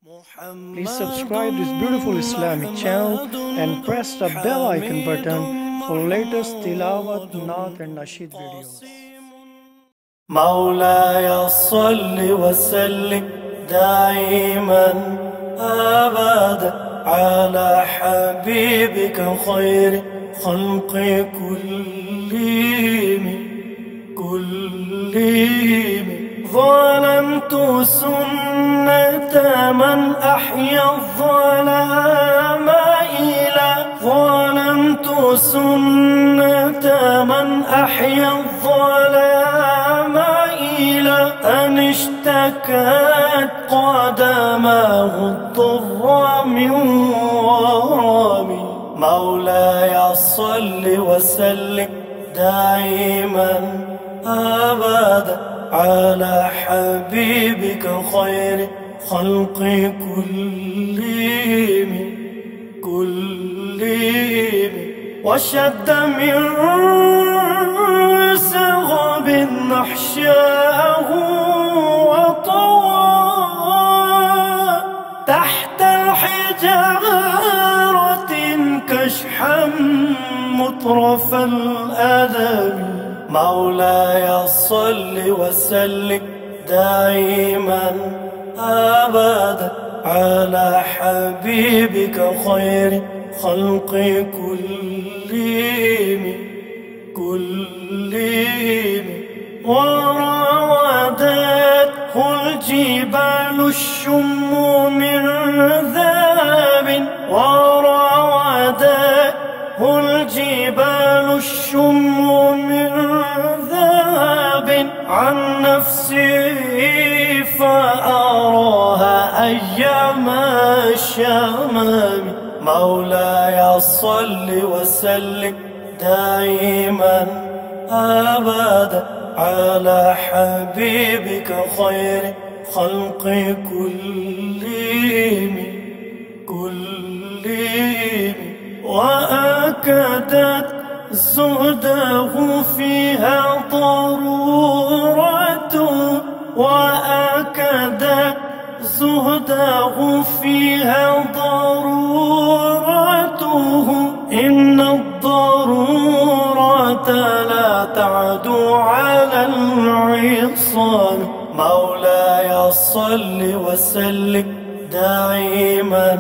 Please subscribe this beautiful Islamic channel and press the bell icon button for latest tilawat, naat and nasheed videos. مولاي صل وسلم دائما أبدا على حبيبك خير خلق كلهم ظلمت سنة من أحيا الظلام ظلمت سنة من أحيا الظلام إلى أن اشتكت قدماه الضر من ورمي مولاي صل وسلم دائما أبدا على حبيبك خير خلق كلهم وشد من سغب نحشاه وطوى تحت الحجارة كشحا مطرف الأدب مولاي صل وسلم دائما أبدا على حبيبك خير خلق كلهم وراودته الجبال الشم من ذهب وراودته الجبال الشم من ذهب عن نفسه فأراها أيام الشمام مولاي صل وسلم دائما أبدا على حبيبك خير خلق كلهم وأكدت زهده فيها ضرورة وأكدت زهده فيها ضرورته إن الضرورة لا تعدو على العصام مولاي صل وسلم دائما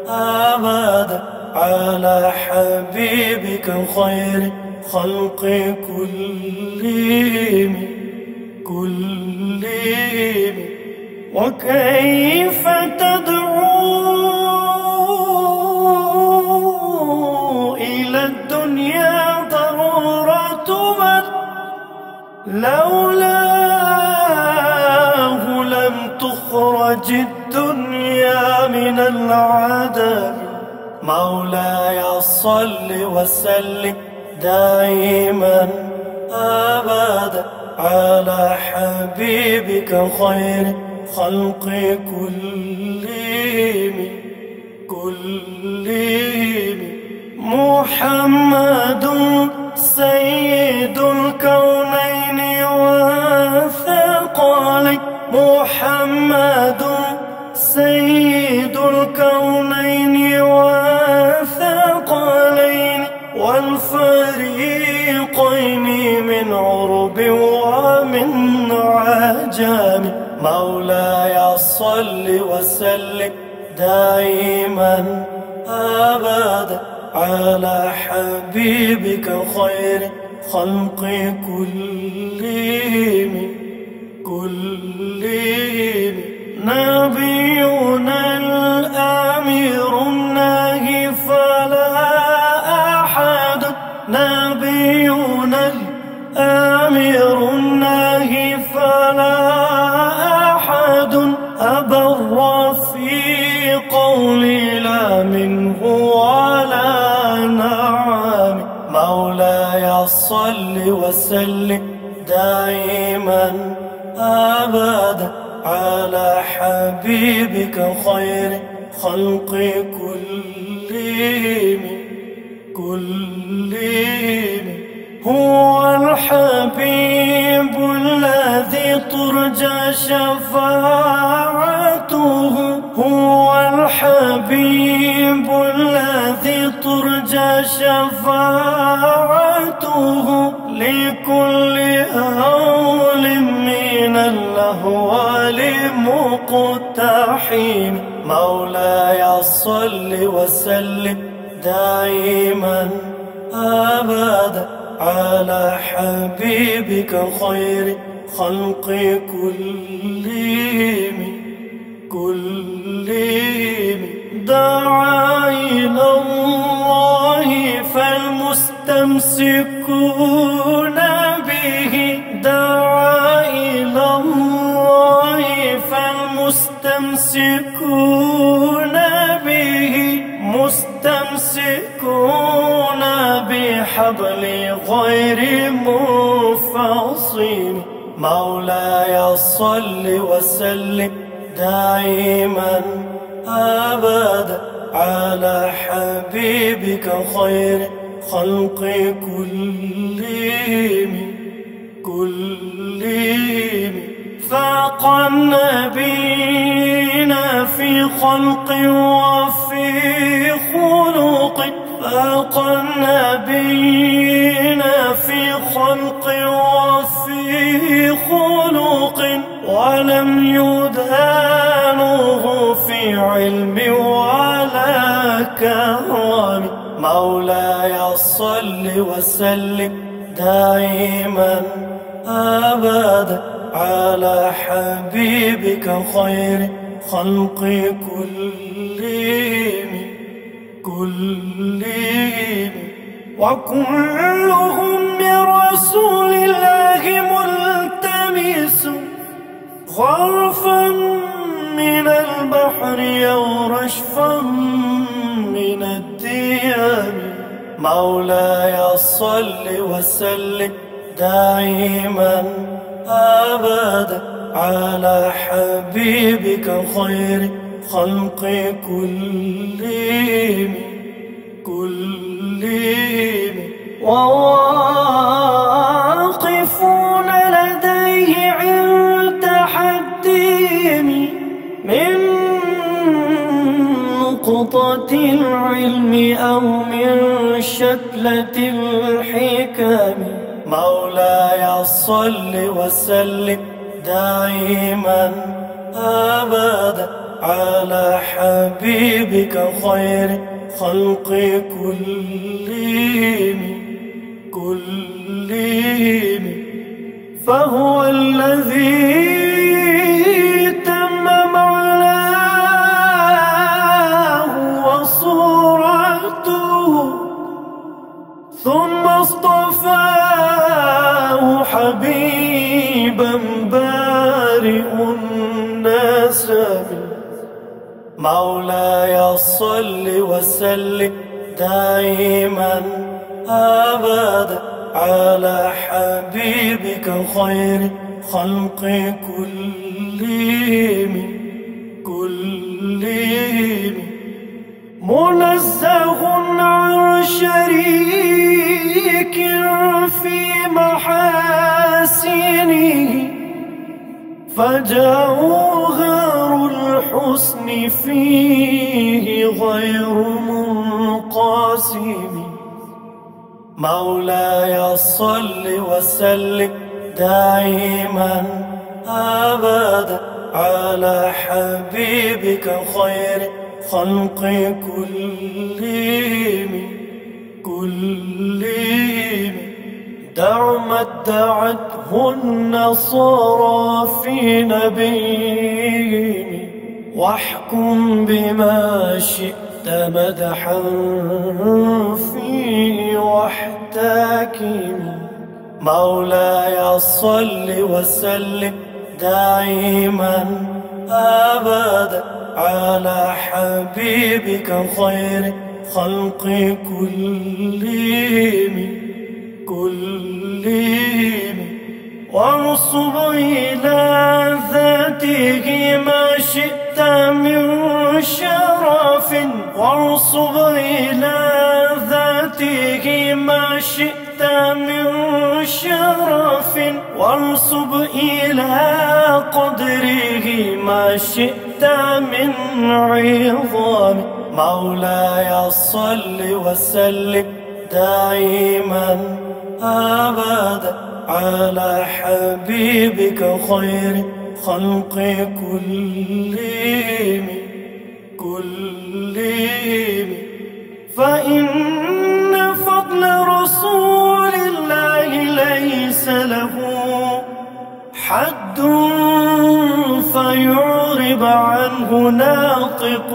أبدا على حبيبك خير خلق كلهم وكيف تدعو إلى الدنيا ضرورة من لولاه لم تخرج الدنيا من العدم مولاي صل وسلم دائما أبدا على حبيبك خير خلق كلهم محمد سيد الكونين والثقلين محمد سيد الكونين والثقلين والفريقين من عرب ومن عجم مولاي صل وسلم دائما أبدا على حبيبك خير خلق كلهم نبينا الأمير الناهي فلا أحد نبينا الأمير الناهي فلا أحد أبر في قولي لا منه ولا نعم مولاي صل وسلم دائما أبدا على حبيبك خير خلق كلهم هو الحبيب الذي ترجى شفاعته هو فوق التحيم. مولاي صل وسلم دائما أبدا على حبيبك خير خلق كلهم. دعا إلى الله فالمستمسكون به، دعا إلى الله فالمستمسكون به، مستمسكون بحبل غير منفصم. مولاي صل وسلم دائما أبدا على حبيبك خير خلق كلهم. فاق النبيين في خلق وفي خلق، فاق النبيين في خلق وفي خلق، ولم يدانوه في علم ولا كرم. مولاي صل وسلم دائما أبدا على حبيبك خير خلق كلهم. وكلهم من رسول الله ملتمس غرفا من البحر أو رشفا من الديام. مولاي صل وسلم دائما أبدا على حبيبك خير خلق كلهم. وواقفون لديه عند حدهم من نقطة العلم أو من شتلة الحكم. مولاي صل وسلم دائما أبدا على حبيبك خير خلق كلهم. فهو الذي تم معناه وصورته، ثم اصطفاه حبيبا بارئ النسب. مولاي صل وسلم دائما أبدا على حبيبك خير خلق كلهم. منزه عن شريك في محاسنه، فجوهر الحسن فيه غير منقسم. مولاي صل وسلم دائما أبدا على حبيبك خير خلق كلهم. دع ما ادعته النصارى في نبيهم، واحكم بما شئت مدحا فيه واحتكم. مولاي صل وسلم دائما أبدا على حبيبك خير خلق كلهم. وانصب إلى ذاته ما شئت من شرف، وانصب إلى ذاته ما شئت من شرف، وانصب إلى قدره ما شئت من عظام. مولاي صل وسلم دائما أبدا على حبيبك خير خلق كلهم. فإن فضل رسول الله ليس له حد فيعرب عنه ناطق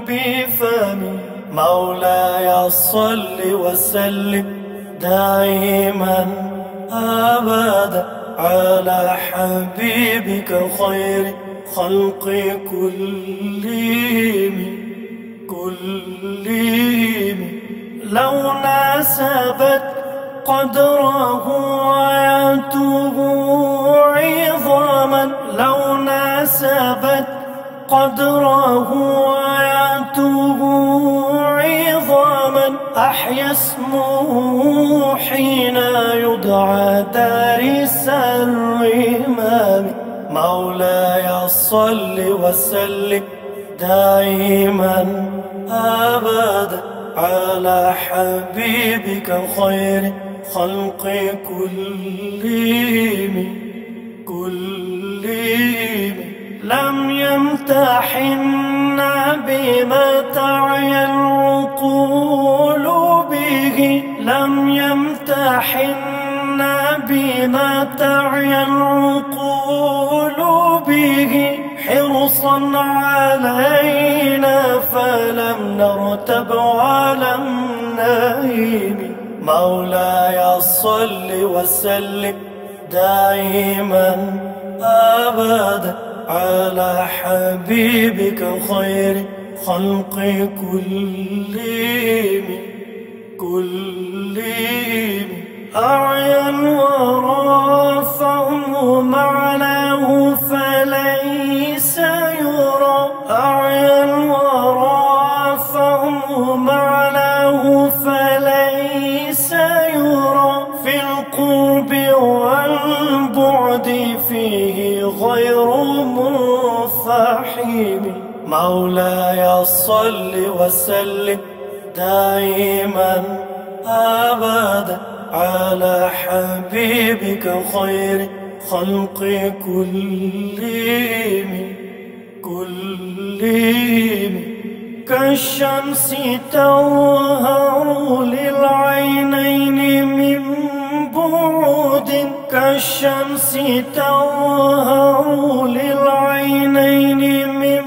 بفم. مولاي صل وسلم دائما أبدا على حبيبك خير خلق كلهم. لو ناسبت قدره آياته عظاما، لو ناسبت قدره آياته عظاما، أحيا اسمه حين يدعى دارس الرمام. مولاي صل وسلم دائما أبدا على حبيبك خير خلق كلهم. لم يمتحن بما تعي العقول به، لم يمتحن بما تعي العقول به، حرصا علينا فلم نرتب ولم نهيم. مولاي صل وسلم دائما أبدا على حبيبك خير خلق كلهم. أعيا الورى فهم معناه فليس يرى، أعيا الورى فهم معناه فليس يرى، في القرب والبعد فيه غير منفحم. مولاي صل وسلم دائما أبدا على حبيبك خير خلق كلهم. كالشمس تظهر للعينين من بعد، كالشمس تظهر للعينين من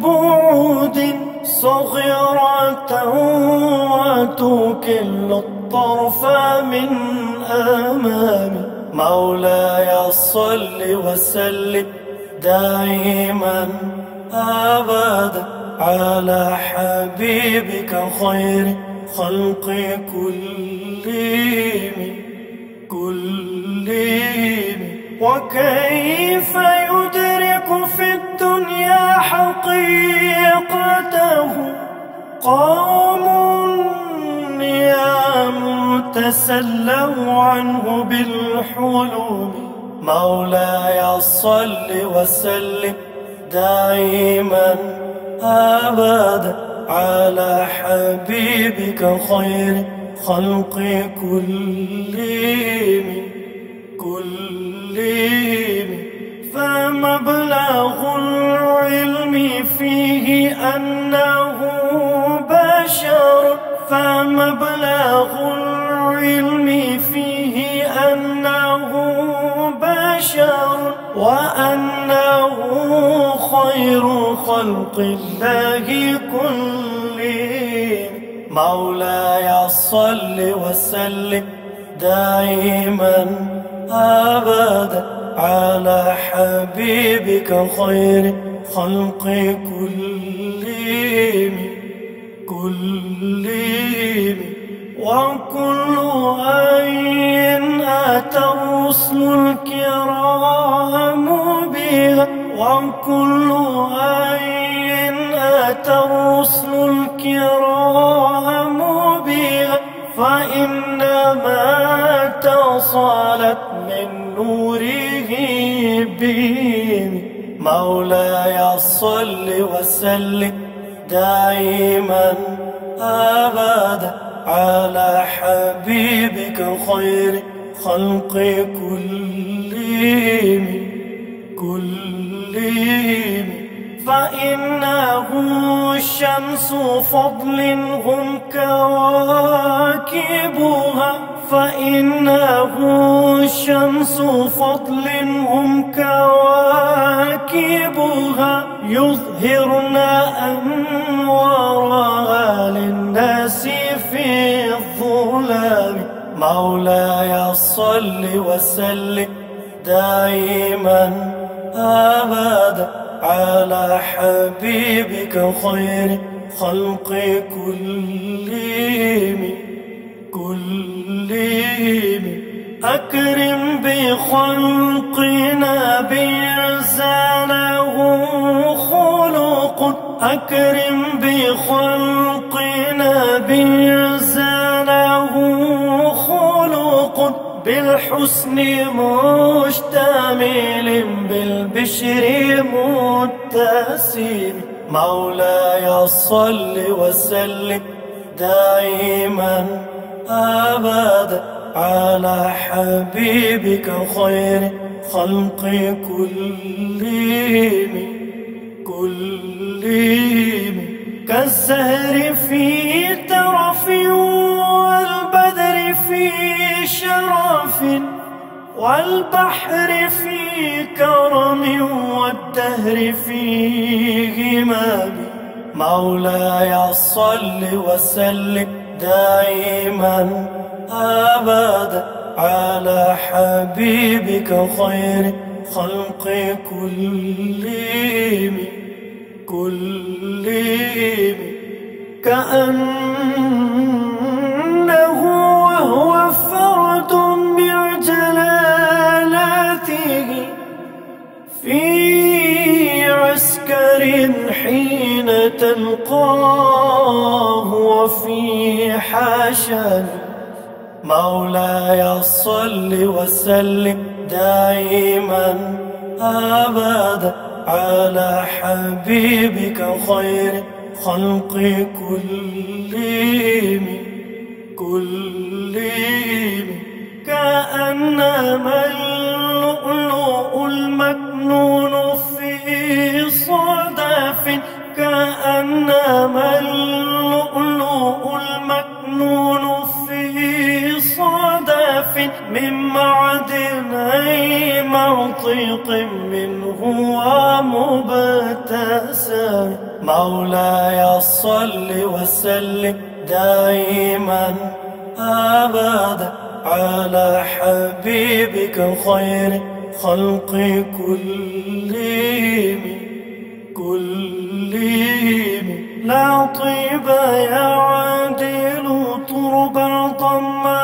بعد، صغيرة وتكل الطرف من أمامي. مولاي صل وسلم دائما أبدا على حبيبك خير خلق كلهم. وكيف يدرك في الدنيا حقيقته قوم نيام تسلوا عنه بالحلم. مولاي صل وسلم دائما أبدا على حبيبك خير خلق كلهم. فمبلغ العلم فيه أنه بشر، فمبلغ العلم فيه أنه بشر، وأنه خير خلق الله كلهم. مولاي صل وسلم دائما أبدا على حبيبك خير خلق كلهم. وكل أي أتى الرسل الكرام بها، وكل أي أتى الرسل الكرام بها، فإنما اتصلت من نوره بهم. مولاي صل وسلم دائما أبدا على حبيبك خير خلق كلهم. كلهم، فإنه شمس فضل هم كواكبها، فإنه شمس فضل هم كواكبها، يظهرن أنوارها للناس في الظلام. مولاي صل وسلم دائما أبدا على حبيبك خير خلق كلهم. أكرم بخلق نبي زانه خلق، أكرم بخلق نبي زانه خلق، بالحسن مشتمل بالبشر متسم. مولاي صل وسلم دائما أبدا على حبيبك خير خلق كلهم. كالزهر في ترف والبدر في شرف، والبحر في كرم والدهر في همام. مولاي صل وسلم دائما أبدا على حبيبك خير خلق كلهم. كأنه وهو فرد من جلالاته في عسكر حين تلقاه وفي حشد. مولاي صل وسلم دائما أبدا على حبيبك خير خلق كلهم. كأنما اللؤلؤ المكنون في صدف، كأنما اللؤلؤ المكنون في صدف، من معدني منطق منه ومبتسم. مولاي صل وسلم دائما أبدا على حبيبك خير خلق كلهم. لا طيب يعدل تربا طما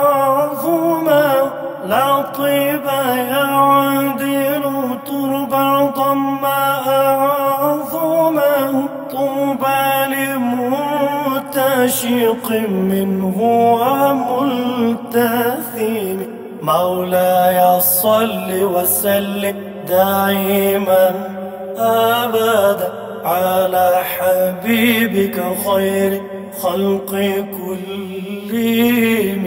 عظما، لا طيب يعدل تربا طما عظما، طوبى لمنتشق منه وملتثم. مولاي صل وسلم دائما أبدا على حبيبك خير خلق كلهم.